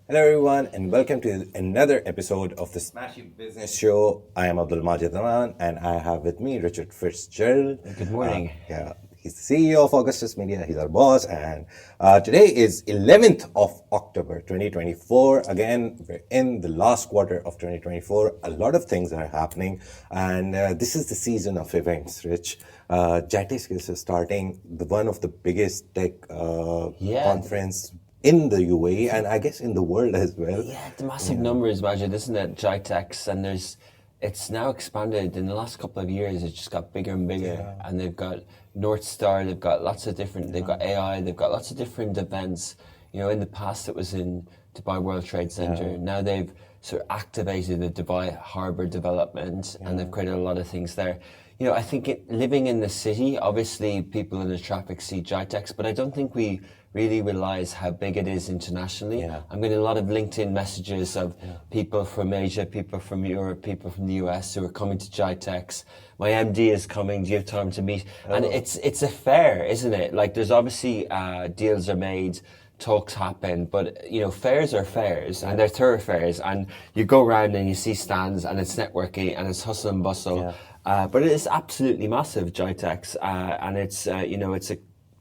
Hello, everyone, and welcome to another episode of the Smashy Business Show. I am Abdul Majid Aman, and I have with me Richard Fitzgerald. Good morning. Yeah, he's the CEO of Augustus Media. He's our boss, and today is 11th of October, 2024. Again, we're in the last quarter of 2024. A lot of things are happening, and this is the season of events, Rich. JITEX is starting one of the biggest tech conference in the UAE and I guess in the world as well. Yeah, the massive numbers, Marjan, isn't it? JITEX, and it's now expanded in the last couple of years. It's just got bigger and bigger, and they've got North Star. They've got lots of different. They've got AI. They've got lots of different events. You know, in the past it was in Dubai World Trade Center. Now they've sort of activated the Dubai Harbour development, and they've created a lot of things there. You know, I think living in the city, obviously people in the traffic see JITEX, but I don't think we really realize how big it is internationally. I'm getting a lot of LinkedIn messages of people from Asia, people from Europe, people from the US who are coming to JITEX. My MD is coming. Do you have time to meet? And it's a fair, isn't it? Like there's obviously deals are made, talks happen, but you know, fairs are fairs and they're thoroughfares, and you go around and you see stands and it's networking and it's hustle and bustle. But it is absolutely massive, JITEX, and it's you know, it's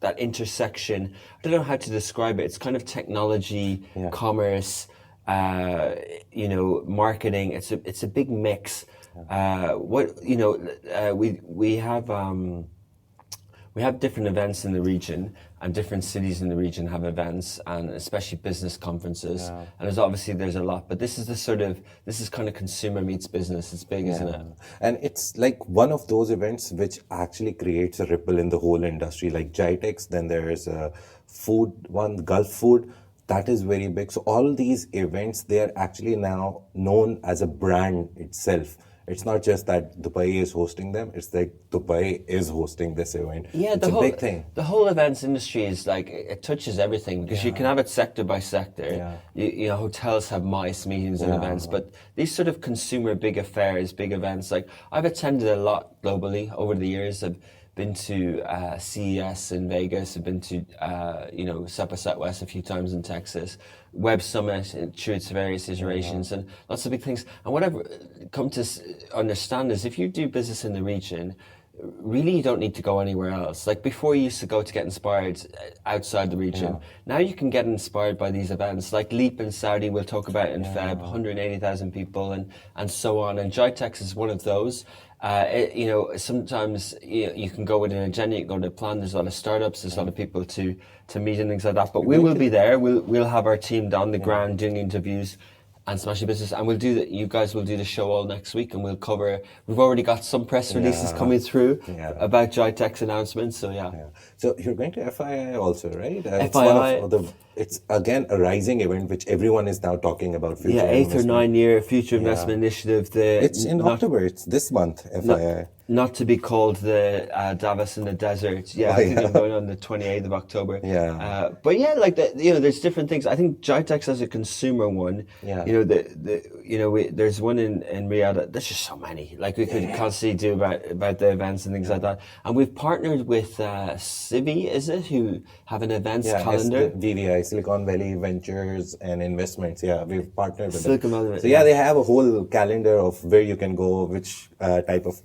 that intersection. I don't know how to describe it. It's kind of technology, commerce, you know, marketing. It's a big mix. What you know, we have different events in the region, and different cities in the region have events, and especially business conferences. And there's a lot, but this is kind of consumer meets business. It's big, isn't it? And it's like one of those events which actually creates a ripple in the whole industry. Like JITEX, then there's a food one, Gulf food. That is very big. So all these events, they are actually now known as a brand itself. It's not just that Dubai is hosting them, it's like Dubai is hosting this event. Yeah, it's a big thing. The whole events industry is like, it touches everything, because you can have it sector by sector. You know, hotels have MICE meetings and events, but these sort of consumer big affairs, big events, like I've attended a lot globally over the years. I've been to CES in Vegas. I've been to, you know, South by Southwest a few times in Texas. Web Summit through its various iterations, and lots of big things. And what I've come to understand is if you do business in the region, really you don't need to go anywhere else. Like before, you used to go to get inspired outside the region. Now you can get inspired by these events, like Leap in Saudi, we'll talk about in Feb, 180,000 people, and so on. And JITEX is one of those. You know, sometimes you can go with an agenda, you can go to a plan. There's a lot of startups, there's a lot of people to meet and things like that. But we will be there. We'll have our team on the ground doing interviews and Smashing Business, and we'll do that. You guys will do the show all next week, and we'll cover. We've already got some press releases coming through about JITEX announcements. So So you're going to FII also, right? FII. It's again a rising event which everyone is now talking about. Future eighth or 9 year future investment initiative. It's in October. It's this month. FII. Not to be called the Davos in the desert. I think I'm going on the 28th of October. But like you know, there's different things. I think JITEX as a consumer one. You know, there's one in Riyadh. There's just so many. Like we could constantly do about the events and things like that. And we've partnered with Civi, is it, who have an events calendar? VVI, Silicon Valley Ventures and Investments. We've partnered with Silicon Valley. So they have a whole calendar of where you can go, which type of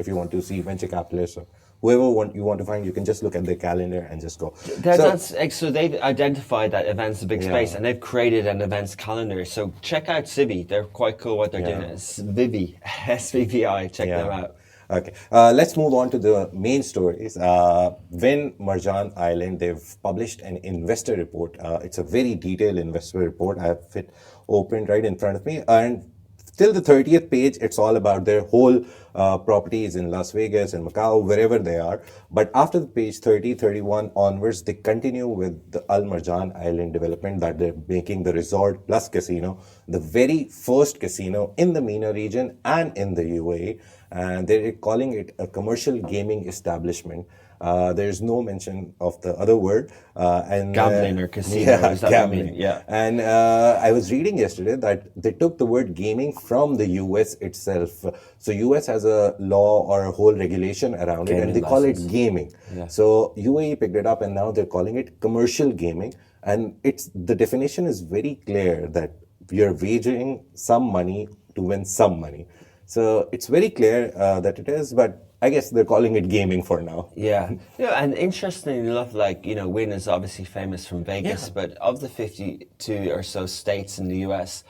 if you want to see venture capitalists or whoever you want to find, you can just look at their calendar and just go. So they've identified that events a big space, and they've created an events calendar. So check out Civi. They're quite cool what they're doing. It's Vivi, SVVI. Check them out. Okay, let's move on to the main stories. Wynn Marjan Island, they've published an investor report. It's a very detailed investor report. I have it opened right in front of me, and till the 30th page, it's all about their whole properties in Las Vegas and Macau, wherever they are. But after the page 30, 31 onwards, they continue with the Al Marjan Island development that they're making the resort plus casino, the very first casino in the MENA region and in the UAE. And they're calling it a commercial gaming establishment. There's no mention of the other word. And gambling or casino. Is that gambling. What you mean? And I was reading yesterday that they took the word gaming from the US itself. So US has a law or a whole regulation around it, and they call it gaming. So UAE picked it up, and now they're calling it commercial gaming. And the definition is very clear that you're wagering some money to win some money. So it's very clear that it is, but I guess they're calling it gaming for now. Yeah, and interestingly enough, like, Wynn is obviously famous from Vegas, but of the 52 or so states in the US,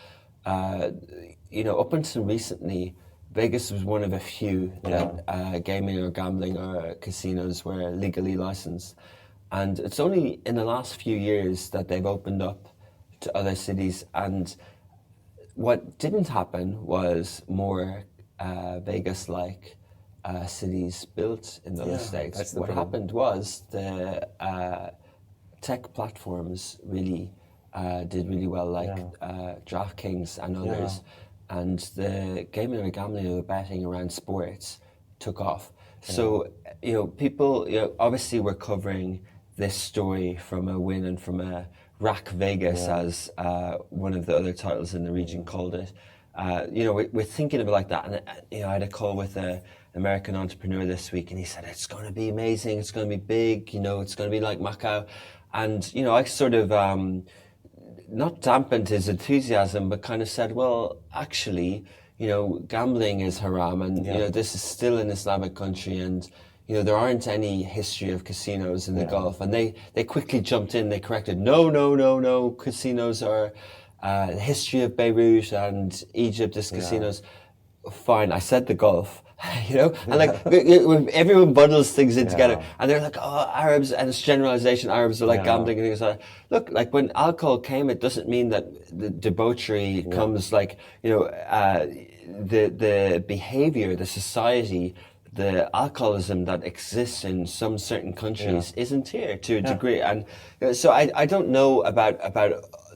up until recently, Vegas was one of a few that gaming or gambling or casinos were legally licensed. And it's only in the last few years that they've opened up to other cities. And what didn't happen was more Vegas-like cities built in those states. What happened was the tech platforms really did really well, like DraftKings and others, and the gaming or gambling or the betting around sports took off. So, people, obviously we're covering this story from a Wynn and from a RAK Vegas, as one of the other titles in the region called it. We're thinking of it like that. And, I had a call with an American entrepreneur this week, and he said, it's going to be amazing, it's going to be big, it's going to be like Macau. And, I sort of not dampened his enthusiasm, but kind of said, well, actually, gambling is haram, and, this is still an Islamic country, and, there aren't any history of casinos in the Gulf. And they quickly jumped in, they corrected, no, casinos are the history of Beirut and Egypt is casinos. Fine, I said the Gulf, and like everyone bundles things in together, and they're like, oh, Arabs, and it's generalization, Arabs are like gambling and things like that. Look, like when alcohol came, it doesn't mean that the debauchery comes, like, the behavior, the society, the alcoholism that exists in some certain countries isn't here to a degree. And so I don't know about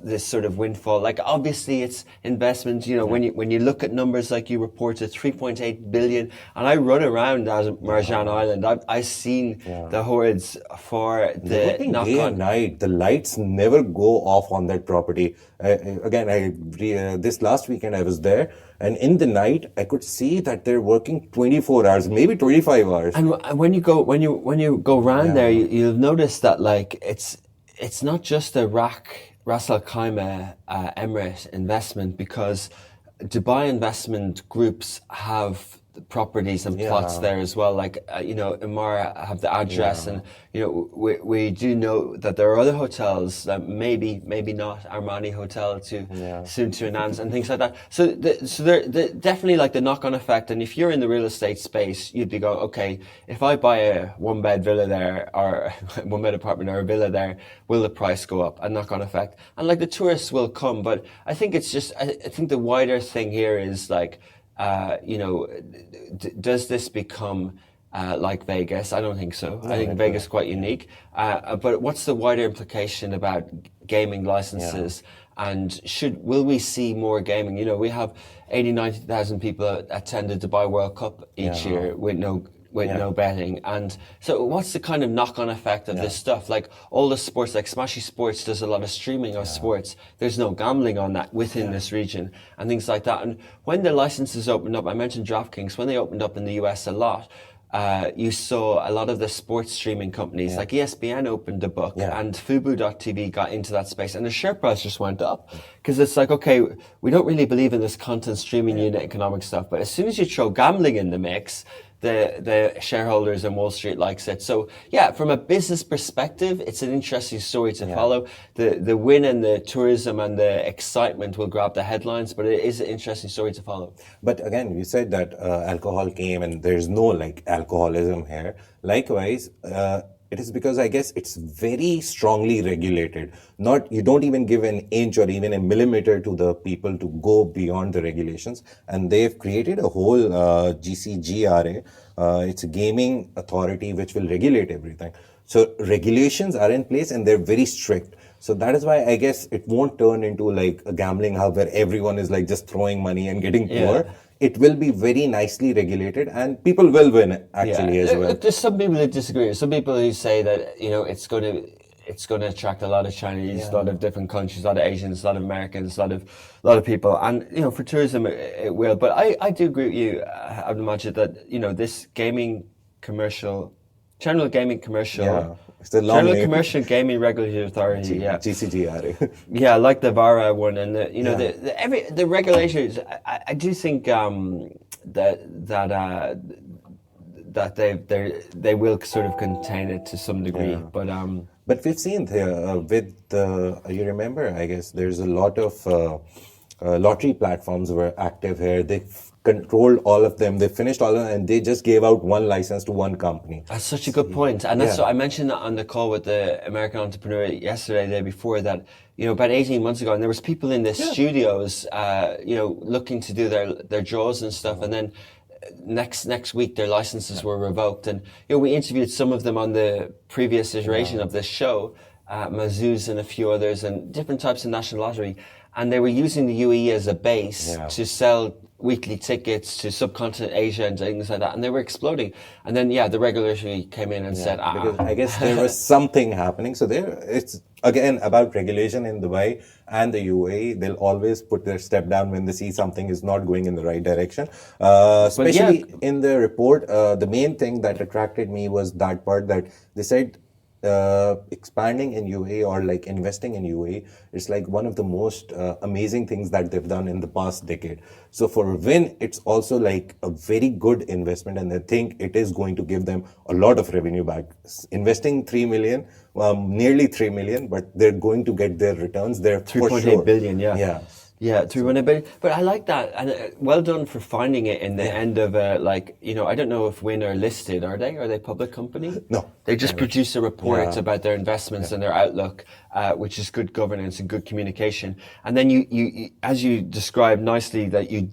this sort of windfall. Like, obviously it's investment, when you look at numbers like you reported, 3.8 billion, and I run around as Marjan Island, I've seen the hordes for the knock-on. Day and night, the lights never go off on that property. This last weekend I was there, and in the night I could see that they're working 24 hours, maybe 25 hours. And when you go around there, you'll notice that, like, it's not just a Ras Al Khaimah Emirate investment, because Dubai investment groups have properties and plots there as well. Like, Emara have the address, and we do know that there are other hotels that maybe not Armani Hotel soon to announce and things like that. So they're definitely like the knock-on effect. And if you're in the real estate space, you'd be going, okay, if I buy a one-bed villa there, or one-bed apartment or a villa there, will the price go up? A knock-on effect. And like the tourists will come, but I think it's just, I think the wider thing here is like, does this become like Vegas? I don't think so. I think Vegas is quite unique. But what's the wider implication about gaming licenses? And will we see more gaming? We have 90,000 people attend the Dubai World Cup each year with no betting. And so what's the kind of knock-on effect of this stuff? Like all the sports, like Smashy Sports does a lot of streaming of sports. There's no gambling on that within this region and things like that. And when the licenses opened up, I mentioned DraftKings, when they opened up in the US a lot, you saw a lot of the sports streaming companies, like ESPN opened a book, and Fubo.tv got into that space, and the share price just went up. Because it's like, okay, we don't really believe in this content streaming unit economic stuff, but as soon as you throw gambling in the mix, the shareholders on Wall Street likes it. So yeah, from a business perspective, it's an interesting story to follow. The win and the tourism and the excitement will grab the headlines, but it is an interesting story to follow. But again, you said that alcohol came and there's no like alcoholism here. Likewise, it is because I guess it's very strongly regulated. You don't even give an inch or even a millimeter to the people to go beyond the regulations. And they've created a whole GCGRA. It's a gaming authority which will regulate everything. So regulations are in place and they're very strict. So that is why I guess it won't turn into like a gambling hub where everyone is like just throwing money and getting poor. It will be very nicely regulated and people will win actually as well. There's some people that disagree. Some people who say that, it's going to attract a lot of Chinese, a lot of different countries, a lot of Asians, a lot of Americans, a lot of people. And, for tourism, it will. But I do agree with you, Abdul Majid, that, this general gaming commercial It's a long General name. Commercial Gaming Regulatory Authority. Yeah. GCGR. Yeah, like the VARA one, and Yeah. the regulators. I do think that they will sort of contain it to some degree, Yeah. but But we've seen here you remember, I guess, there's a lot of lottery platforms were active here. They controlled all of them. They finished all of them, and they just gave out one license to one company. that's such a good point, and that's Yeah. what I mentioned that on the call with the American entrepreneur yesterday, the day before that. About 18 months ago, and there was people in the studios, looking to do their draws and stuff, and then next week their licenses were revoked, and we interviewed some of them on the previous iteration of this show, Mazuz and a few others, and different types of national lottery, and they were using the UAE as a base to sell weekly tickets to subcontinent Asia and things like that, and they were exploding. And then the regulatory came in and said, Because I guess there was something happening. So it's again about regulation in Dubai and the UAE. They'll always put their step down when they see something is not going in the right direction. Especially in the report, the main thing that attracted me was that part that they said expanding in UAE or like investing in UAE is like one of the most amazing things that they've done in the past decade. So for Wynn, it's also like a very good investment, and I think it is going to give them a lot of revenue back. Investing 3 million, nearly 3 million, but they're going to get their returns there for 3.8 sure. billion, yeah. Yeah. Yeah, 3.8 billion. But I like that, and well done for finding it in the end of I don't know if Wynn are listed, are they? Are they a public company? No. They just produce a report about their investments and their outlook, which is good governance and good communication. And then you as you described nicely, that you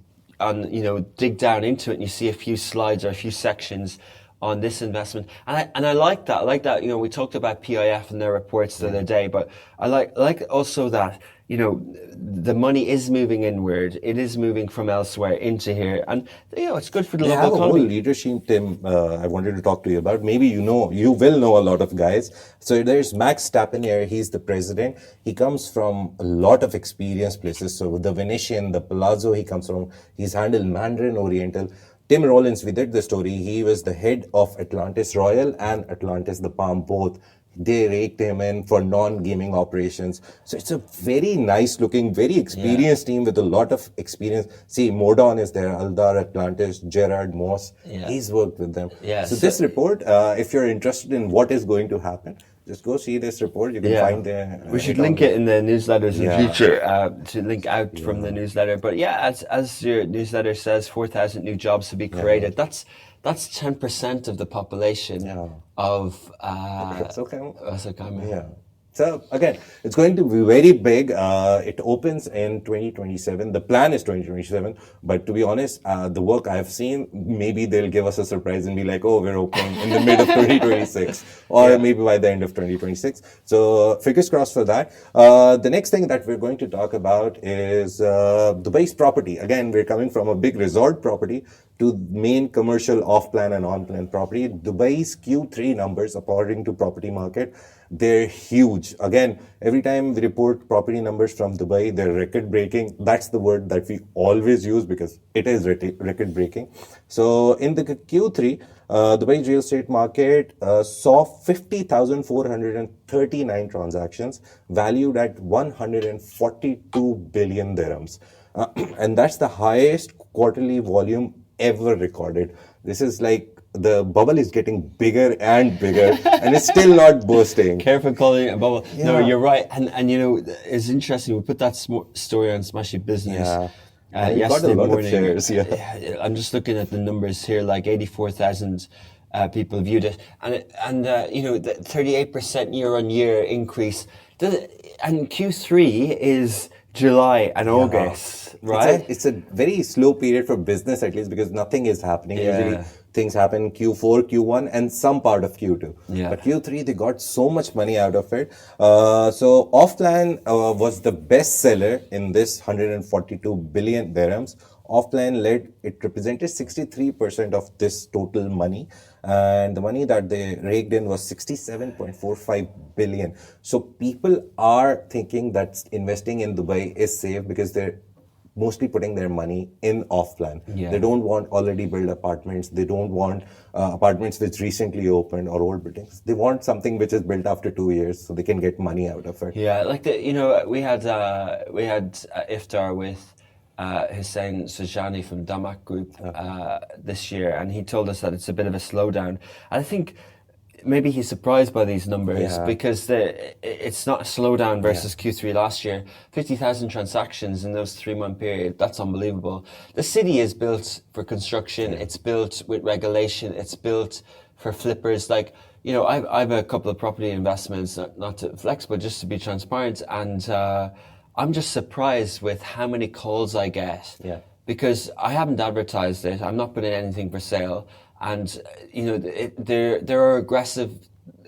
dig down into it and you see a few slides or a few sections on this investment, and I like that. I like that. We talked about PIF and their reports the other day, but I like also that the money is moving inward. It is moving from elsewhere into here, and it's good for the They local have a whole economy. leadership team I wanted to talk to you about. Maybe you will know a lot of guys. So there's Max Tappenier. He's the president. He comes from a lot of experienced places. So the Venetian, the Palazzo, he's handled Mandarin Oriental. Tim Rollins, we did the story. He was the head of Atlantis Royal and Atlantis the Palm, both. They raked him in for non-gaming operations. So it's a very nice looking, very experienced team with a lot of experience. See, Modon is there, Aldar Atlantis, Gerard Moss. He's worked with them. Yeah, so this report, if you're interested in what is going to happen, just go see this report. You can find there. We should link it in the newsletters in future to link out from the newsletter. But as your newsletter says, 4,000 new jobs to be created. That's 10% of the population of It's okay. Yeah. So again, it's going to be very big. It opens in 2027. The plan is 2027. But to be honest, the work I've seen, maybe they'll give us a surprise and be like, oh, we're opening in the mid of 2026 or maybe by the end of 2026. So fingers crossed for that. The next thing that we're going to talk about is Dubai's property. Again, we're coming from a big resort property to main commercial off-plan and on-plan property. Dubai's Q3 numbers, according to Property Market, they're huge. Again, every time we report property numbers from Dubai, they're record-breaking. That's the word that we always use because it is record-breaking. So in the Q3, Dubai's real estate market saw 50,439 transactions valued at 142 billion dirhams. And that's the highest quarterly volume ever recorded. This is like the bubble is getting bigger and bigger, and it's still not bursting. Careful calling it a bubble. Yeah. No, you're right. And it's interesting. We put that story on Smashy Business yesterday morning. I'm just looking at the numbers here, like 84,000 people viewed it. And the 38% year-on-year increase. And Q3 is July and August, right? It's a very slow period for business, at least, because nothing is happening. Usually things happen Q4, Q1, and some part of Q2. But Q3, they got so much money out of it. So off-plan was the best seller in this 142 billion dirhams. Off-plan it represented 63% of this total money. And the money that they raked in was 67.45 billion. So people are thinking that investing in Dubai is safe because they're mostly putting their money in off-plan. Yeah. They don't want already built apartments. They don't want apartments which recently opened or old buildings. They want something which is built after 2 years so they can get money out of it. Yeah, like we had iftar with Hussein Sajani from Damak Group this year, and he told us that it's a bit of a slowdown. And I think maybe he's surprised by these numbers because it's not a slowdown versus Q3 last year. 50,000 transactions in those 3-month period. That's unbelievable. The city is built for construction. It's built with regulation. It's built for flippers. Like, I have a couple of property investments, not to flex, but just to be transparent. And I'm just surprised with how many calls I get. Yeah. Because I haven't advertised it. I'm not putting anything for sale. And, there are aggressive,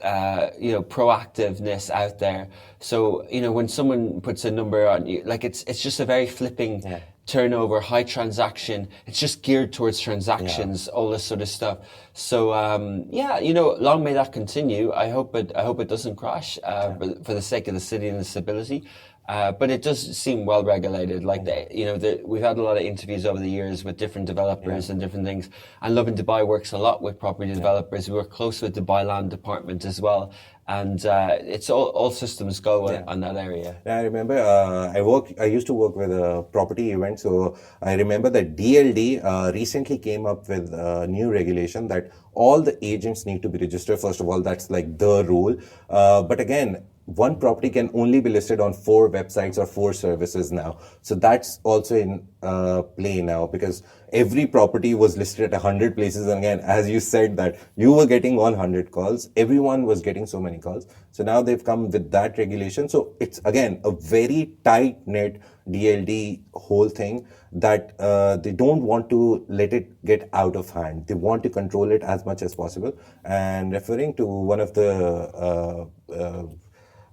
proactiveness out there. So, when someone puts a number on you, like it's just a very flipping turnover, high transaction. It's just geared towards transactions, all this sort of stuff. So, long may that continue. I hope it doesn't crash, for the sake of the city and the stability. But it does seem well regulated. Like we've had a lot of interviews over the years with different developers and different things. And Lovin Dubai works a lot with property developers. We work close with Dubai Land Department as well. And it's all systems go on that area. Yeah, I remember I used to work with a property event. So I remember that DLD recently came up with a new regulation that all the agents need to be registered. First of all, that's like the rule. But again, one property can only be listed on 4 websites or 4 services now. So that's also in play now, because every property was listed at 100 places. And again, as you said that you were getting 100 calls, everyone was getting so many calls. So now they've come with that regulation. So it's again a very tight-knit DLD whole thing that they don't want to let it get out of hand. They want to control it as much as possible. And referring to one of the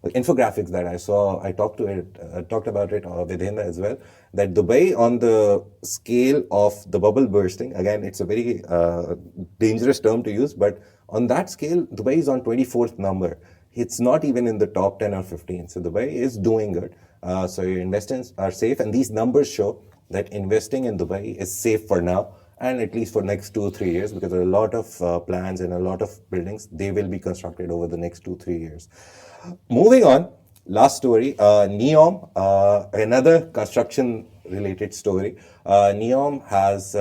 infographics that I saw, I talked about it with Hinda as well, that Dubai, on the scale of the bubble bursting, again, it's a very dangerous term to use, but on that scale, Dubai is on 24th number. It's not even in the top 10 or 15. So Dubai is doing good. So your investments are safe. And these numbers show that investing in Dubai is safe for now, and at least for next 2 or 3 years, because there are a lot of plans and a lot of buildings, they will be constructed over the next 2-3 years. Moving on, last story, NEOM, another construction related story. NEOM has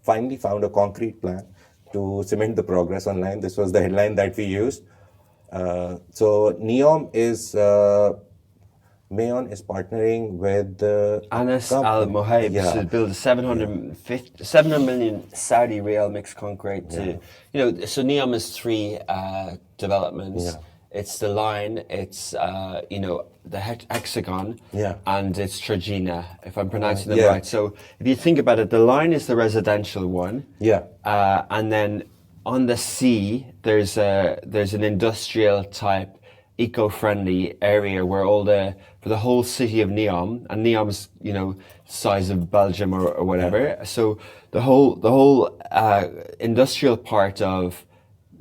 finally found a concrete plan to cement the progress online. This was the headline that we used. So NEOM is Mayon is partnering with Anas Al Mohaib to build a 700 million Saudi Real mixed concrete. So NEOM is 3 developments. Yeah. It's the line, it's the hexagon, and it's Trojena, if I'm pronouncing them right. So if you think about it, the line is the residential one. Yeah. And then on the sea, there's an industrial type, eco-friendly area where for the whole city of NEOM, and NEOM's size of Belgium or whatever. Yeah. So the whole industrial part of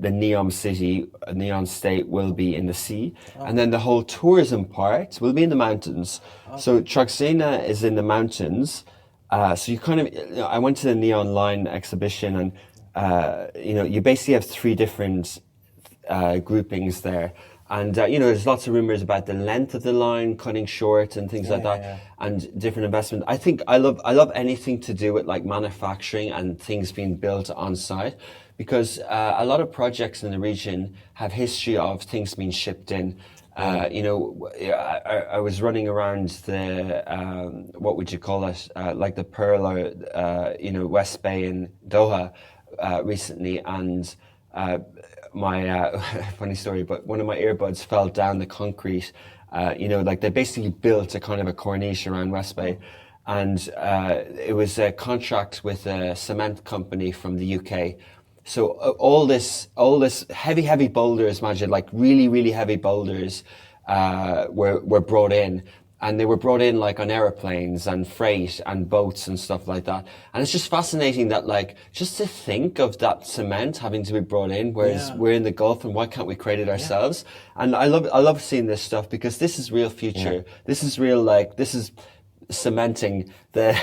the NEOM city, NEOM state, will be in the sea. And then the whole tourism part will be in the mountains. So Trojena is in the mountains. So you kind of, I went to the Neon Line exhibition, and you basically have 3 different groupings there. And there's lots of rumors about the length of the line cutting short and things like that, and different investment. I think I love anything to do with like manufacturing and things being built on site, because a lot of projects in the region have history of things being shipped in. I was running around the what would you call it, like the Pearl or West Bay in Doha recently, and my funny story, but one of my earbuds fell down the concrete. Like they basically built a kind of a corniche around West Bay, and it was a contract with a cement company from the UK. So all this heavy boulders, Marjan, like really heavy boulders, were brought in. And they were brought in like on airplanes and freight and boats and stuff like that. And it's just fascinating that, like, just to think of that cement having to be brought in, whereas we're in the Gulf, and why can't we create it ourselves? And I love seeing this stuff, because this is real future. This is real, like, this is cementing the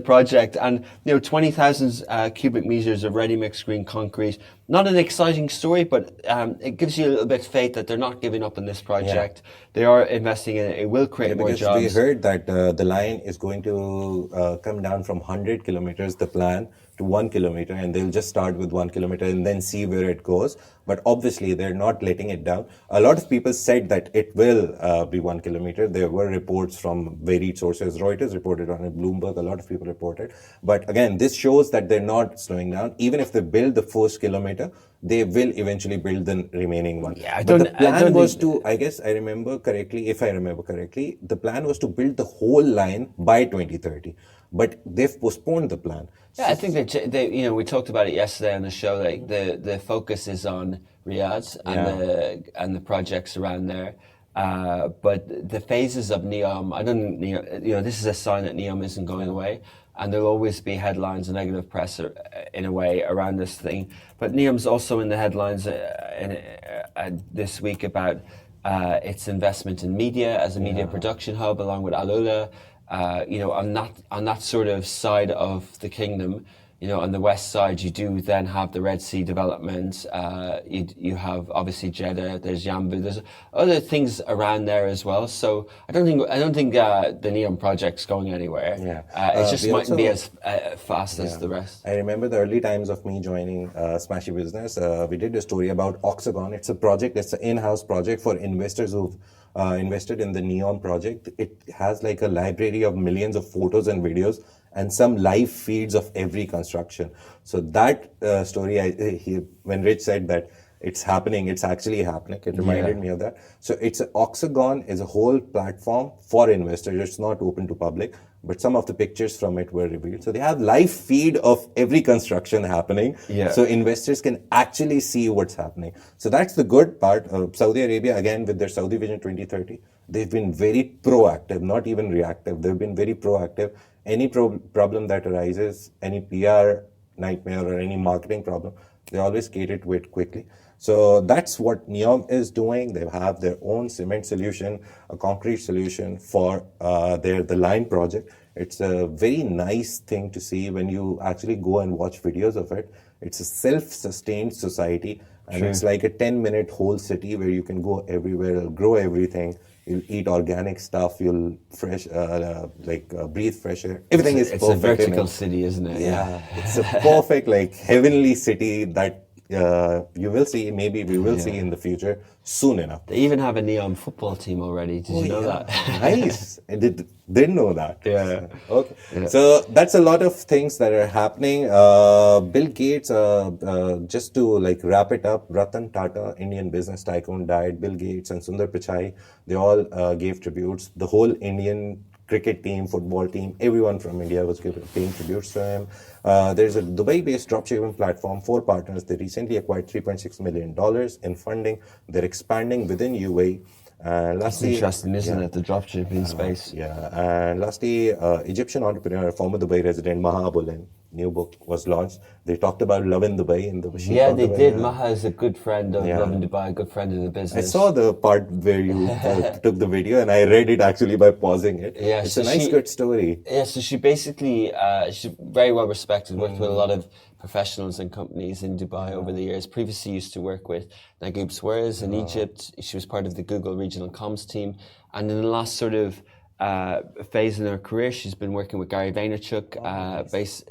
project, and 20,000 cubic meters of ready mixed green concrete. Not an exciting story, but it gives you a little bit of faith that they're not giving up on this project. They are investing in it. It will create more jobs. We heard that the line is going to come down from 100 kilometers, the plan, to 1 kilometer, and they'll just start with 1 kilometer and then see where it goes. But obviously, they're not letting it down. A lot of people said that it will be 1 kilometer. There were reports from varied sources. Reuters reported on it, Bloomberg, a lot of people reported. But again, this shows that they're not slowing down. Even if they build the first kilometer, they will eventually build the remaining one. Yeah, but the plan was to, I guess I remember correctly, if I remember correctly, the plan was to build the whole line by 2030. But they've postponed the plan. Yeah, I think they we talked about it yesterday on the show. Like the focus is on Riyadh and the projects around there. But the phases of NEOM, I don't this is a sign that NEOM isn't going away. And there'll always be headlines and negative press in a way around this thing. But NEOM's also in the headlines this week about its investment in media as a media production hub, along with Alula. On that sort of side of the kingdom, on the west side, you do then have the Red Sea development. You have obviously Jeddah. There's Yanbu. There's other things around there as well. So I don't think the NEOM project's going anywhere. It just mightn't be as fast as the rest. I remember the early times of me joining Smashy Business. We did a story about Oxagon. It's a project. It's an in-house project for investors who've invested in the NEOM project. It has like a library of millions of photos and videos and some live feeds of every construction. So that story, when Rich said that it's happening, it's actually happening. It reminded me of that. So Oxagon is a whole platform for investors. It's not open to public, but some of the pictures from it were revealed. So they have live feed of every construction happening. So investors can actually see what's happening. So that's the good part of Saudi Arabia, again, with their Saudi Vision 2030. They've been very proactive, not even reactive. They've been very proactive. Any problem that arises, any PR nightmare or any marketing problem, they always cater to it quickly. So that's what NEOM is doing. They have their own cement solution, a concrete solution for the line project. It's a very nice thing to see when you actually go and watch videos of it. It's a self-sustained society, and it's like a 10-minute whole city where you can go everywhere, grow everything. You'll eat organic stuff. You'll breathe fresh air. Everything is perfect. It's a vertical city, isn't it? Yeah, it's a perfect, heavenly city that you will see. Maybe we will see in the future soon enough. They even have a NEOM football team already. Did you know that? Nice. I didn't know that. Yeah. Okay. Yeah. So that's a lot of things that are happening. Bill Gates, just to wrap it up, Ratan Tata, Indian business tycoon, died. Bill Gates and Sundar Pichai, they all gave tributes. The whole Indian cricket team, football team, everyone from India was paying tributes to him. There's a Dubai-based dropshipping platform, 4 partners. They recently acquired $3.6 million in funding. They're expanding within UAE. That's interesting, isn't it? The dropshipping space. Yeah. And lastly, Egyptian entrepreneur, former Dubai resident, Maha Abulin, new book was launched. They talked about Love in Dubai in the machine. Yeah, they did. Maha is a good friend of Love in Dubai, a good friend of the business. I saw the part where you took the video, and I read it actually by pausing it. Yeah, it's a nice, good story. Yeah, so she basically, she's very well respected, worked with a lot of professionals and companies in Dubai over the years. Previously used to work with Naguib Suarez in Egypt. She was part of the Google regional comms team. And in the last sort of phase in her career, she's been working with Gary Vaynerchuk.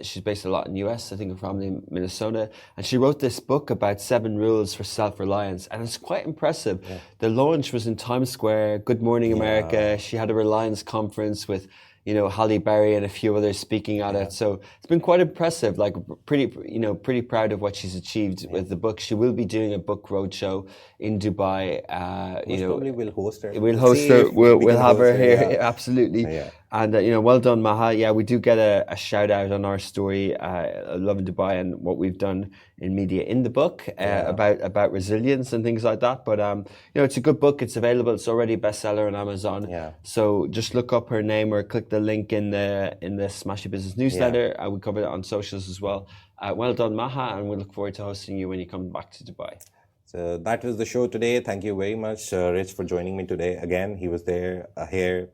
She's based a lot in the US, I think from Minnesota. And she wrote this book about 7 rules for self-reliance. And it's quite impressive. Yeah. The launch was in Times Square, Good Morning America. She had a Reliance conference with Halle Berry and a few others speaking at it. So it's been quite impressive, pretty proud of what she's achieved with the book. She will be doing a book roadshow in Dubai. Probably we'll host her. We'll host her. We'll have her here. Yeah. Absolutely. Yeah. And, well done, Maha. Yeah, we do get a shout out on our story, Love in Dubai, and what we've done in media in the book about resilience and things like that. But, it's a good book. It's available. It's already a bestseller on Amazon. Yeah. So just look up her name or click the link in the Smashy Business newsletter. We cover it on socials as well. Well done, Maha, and we look forward to hosting you when you come back to Dubai. So that was the show today. Thank you very much, Rich, for joining me today. Again, he was there here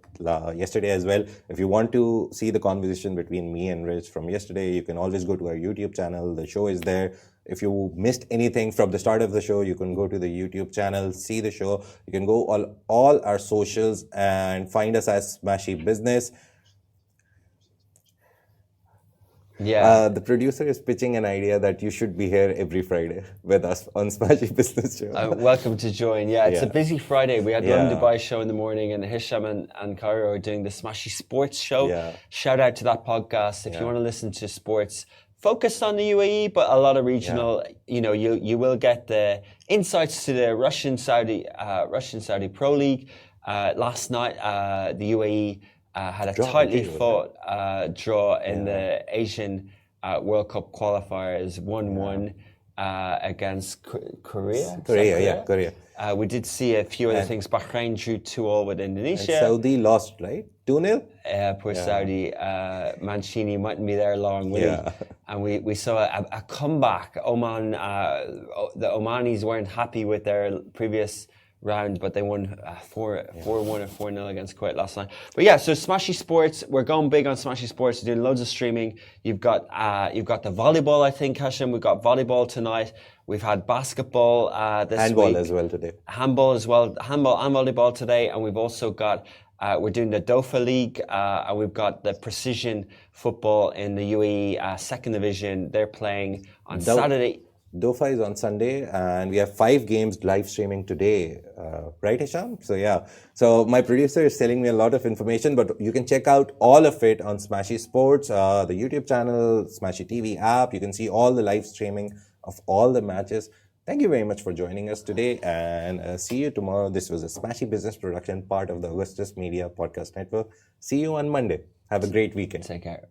yesterday as well. If you want to see the conversation between me and Rich from yesterday, you can always go to our YouTube channel. The show is there. If you missed anything from the start of the show, you can go to the YouTube channel, see the show. You can go all our socials and find us as Smashy Business. Yeah. The producer is pitching an idea that you should be here every Friday with us on Smashy Business Show. Welcome to join. Yeah, it's a busy Friday. We had London Dubai show in the morning, and Hisham and Cairo are doing the Smashy Sports show. Shout out to that podcast if you want to listen to sports focused on the UAE, but a lot of regional. You know, you will get the insights to the Russian Saudi Pro League. Last night, the UAE had a tightly fought draw in the Asian World Cup qualifiers, 1-1 against Korea. Korea. We did see a few other things. Bahrain drew 2-2 with Indonesia. And Saudi lost, right? 2-0? Poor Saudi. Mancini mightn't be there long, will he? And we saw a comeback. Oman, the Omanis weren't happy with their previous round, but they won 4-1 or 4-0 against Kuwait last night. But yeah, so Smashy Sports, we're going big on Smashy Sports. We're doing loads of streaming. You've got the volleyball, I think, Hashim. We've got volleyball tonight. We've had basketball this handball week. As well today. Handball as well. Handball and volleyball today. And we've also got, we're doing the DOFA League, and we've got the precision football in the UAE second division. They're playing on Saturday. DOFA is on Sunday, and we have 5 games live streaming today, right, Hisham? So my producer is telling me a lot of information, but you can check out all of it on Smashy Sports, the YouTube channel, Smashy TV app. You can see all the live streaming of all the matches. Thank you very much for joining us today, and see you tomorrow. This was a Smashy Business production, part of the Augustus Media Podcast Network. See you on Monday. Have a great weekend. Take care.